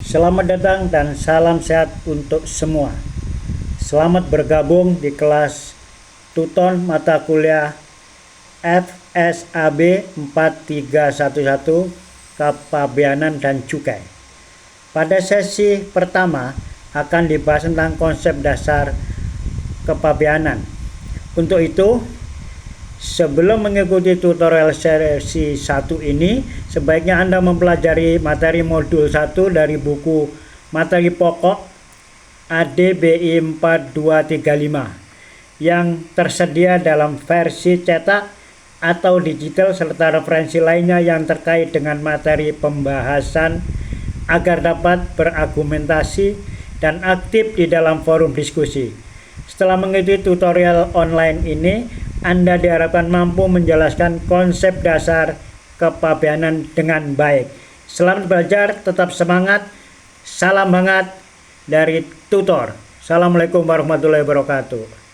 Selamat datang dan salam sehat untuk semua. Selamat bergabung di kelas Tuton mata kuliah FSAB 4311 Kepabeanan dan Cukai. Pada sesi pertama akan dibahas tentang konsep dasar kepabeanan. Untuk itu, sebelum mengikuti tutorial sesi 1 ini, sebaiknya Anda mempelajari materi modul 1 dari buku materi pokok ADBI 4235 yang tersedia dalam versi cetak atau digital serta referensi lainnya yang terkait dengan materi pembahasan agar dapat berargumentasi dan aktif di dalam forum diskusi. Setelah mengikuti tutorial online ini, Anda diharapkan mampu menjelaskan konsep dasar kepabeanan dengan baik. Selamat belajar, tetap semangat. Salam hangat dari tutor. Assalamualaikum warahmatullahi wabarakatuh.